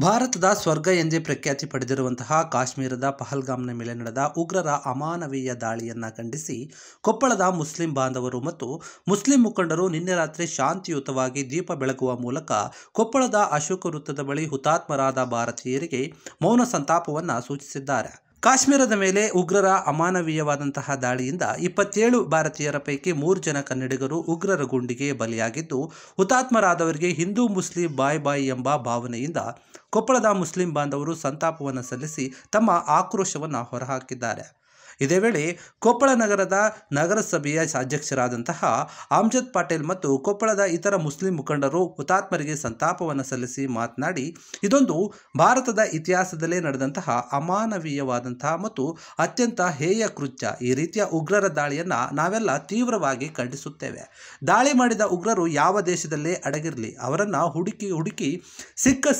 ಭಾರತದ ಸ್ವರ್ಗ ಎಂದೇ ಪ್ರಖ್ಯಾತಿ ಪಡೆದಿರುವಂತಹ ಕಾಶ್ಮೀರದ ಪಹಲ್ಗಾಮ್ನ ಮೇಲೆ ನಡೆದ ಉಗ್ರರ ಅಮಾನವೀಯ ದಾಳಿಯನ್ನು ಖಂಡಿಸಿ ಕೊಪ್ಪಳದ ಮುಸ್ಲಿಂ ಬಾಂಧವರು ಮತ್ತು ಮುಸ್ಲಿಂ ಮುಖಂಡರು ನಿನ್ನೆ ರಾತ್ರಿ ಶಾಂತಿಯುತವಾಗಿ ದೀಪ ಬೆಳಗುವ ಮೂಲಕ ಕೊಪ್ಪಳದ ಅಶೋಕ ವೃತ್ತದ ಬಳಿ ಹುತಾತ್ಮರಾದ ಭಾರತೀಯರಿಗೆ ಮೌನ ಸಂತಾಪವನ್ನು ಸೂಚಿಸಿದ್ದಾರೆ. ಕಾಶ್ಮೀರದ ಮೇಲೆ ಉಗ್ರರ ಅಮಾನವೀಯವಾದಂತಹ ದಾಳಿಯಿಂದ 27 ಭಾರತೀಯರ ಪೈಕಿ 3 ಜನ ಕನ್ನಡಿಗರು ಉಗ್ರರ ಗುಂಡಿಗೆ ಬಲಿಯಾಗಿದ್ದು, ಹುತಾತ್ಮರಾದವರಿಗೆ ಹಿಂದೂ ಮುಸ್ಲಿಂ ಬಾಯ್ ಬಾಯ್ ಎಂಬ ಭಾವನೆಯಿಂದ ಕೊಪ್ಪಳದ ಮುಸ್ಲಿಂ ಬಾಂಧವರು ಸಂತಾಪವನ್ನು ಸಲ್ಲಿಸಿ ತಮ್ಮ ಆಕ್ರೋಶವನ್ನು ಹೊರಹಾಕಿದ್ದಾರೆ. ಇದೇ ವೇಳೆ ಕೊಪ್ಪಳ ನಗರದ ನಗರಸಭೆಯ ಅಧ್ಯಕ್ಷರಾದಂತಹ ಅಮ್ಜದ್ ಪಟೇಲ್ ಮತ್ತು ಕೊಪ್ಪಳದ ಇತರ ಮುಸ್ಲಿಂ ಮುಖಂಡರು ಹುತಾತ್ಮರಿಗೆ ಸಂತಾಪವನ್ನು ಸಲ್ಲಿಸಿ ಮಾತನಾಡಿ, ಇದೊಂದು ಭಾರತದ ಇತಿಹಾಸದಲ್ಲೇ ನಡೆದಂತಹ ಅಮಾನವೀಯವಾದಂತಹ ಮತ್ತು ಅತ್ಯಂತ ಹೇಯ ಕೃತ್ಯ. ಈ ರೀತಿಯ ಉಗ್ರರ ದಾಳಿಯನ್ನು ನಾವೆಲ್ಲ ತೀವ್ರವಾಗಿ ಖಂಡಿಸುತ್ತೇವೆ. ದಾಳಿ ಮಾಡಿದ ಉಗ್ರರು ಯಾವ ದೇಶದಲ್ಲೇ ಅಡಗಿರಲಿ, ಅವರನ್ನು ಹುಡುಕಿ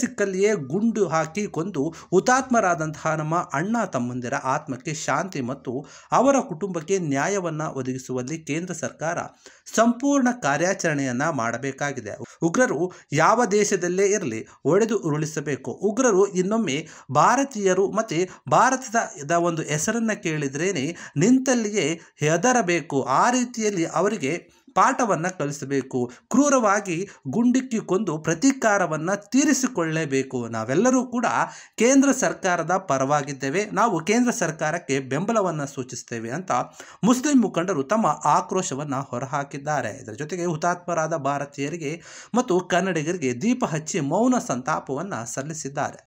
ಸಿಕ್ಕಲ್ಲಿಯೇ ಗುಂಡು ಹಾಕಿ ಕೊಂದು ಹುತಾತ್ಮರಾದಂತಹ ನಮ್ಮ ಅಣ್ಣ ತಮ್ಮಂದಿರ ಆತ್ಮಕ್ಕೆ ಶಾಂತಿ ಮತ್ತು ಅವರ ಕುಟುಂಬಕ್ಕೆ ನ್ಯಾಯವನ್ನು ಒದಗಿಸುವಲ್ಲಿ ಕೇಂದ್ರ ಸರ್ಕಾರ ಸಂಪೂರ್ಣ ಕಾರ್ಯಾಚರಣೆಯನ್ನ ಮಾಡಬೇಕಾಗಿದೆ. ಉಗ್ರರು ಯಾವ ದೇಶದಲ್ಲೇ ಇರಲಿ ಹೊಡೆದು ಉರುಳಿಸಬೇಕು. ಉಗ್ರರು ಇನ್ನೊಮ್ಮೆ ಭಾರತೀಯರು ಮತ್ತು ಭಾರತದ ಒಂದು ಹೆಸರನ್ನು ಕೇಳಿದ್ರೇನೆ ನಿಂತಲ್ಲಿಯೇ ಹೆದರಬೇಕು. ಆ ರೀತಿಯಲ್ಲಿ ಅವರಿಗೆ ಪಾಠವನ್ನು ಕಲಿಸಬೇಕು. ಕ್ರೂರವಾಗಿ ಗುಂಡಿಕ್ಕಿ ಕೊಂದು ಪ್ರತೀಕಾರವನ್ನು ತೀರಿಸಿಕೊಳ್ಳಲೇಬೇಕು. ನಾವೆಲ್ಲರೂ ಕೂಡ ಕೇಂದ್ರ ಸರ್ಕಾರದ ಪರವಾಗಿದ್ದೇವೆ. ನಾವು ಕೇಂದ್ರ ಸರ್ಕಾರಕ್ಕೆ ಬೆಂಬಲವನ್ನು ಸೂಚಿಸ್ತೇವೆ ಅಂತ ಮುಸ್ಲಿಂ ಮುಖಂಡರು ತಮ್ಮ ಆಕ್ರೋಶವನ್ನು ಹೊರಹಾಕಿದ್ದಾರೆ. ಇದರ ಜೊತೆಗೆ ಹುತಾತ್ಮರಾದ ಭಾರತೀಯರಿಗೆ ಮತ್ತು ಕನ್ನಡಿಗರಿಗೆ ದೀಪ ಹಚ್ಚಿ ಮೌನ ಸಂತಾಪವನ್ನು ಸಲ್ಲಿಸಿದ್ದಾರೆ.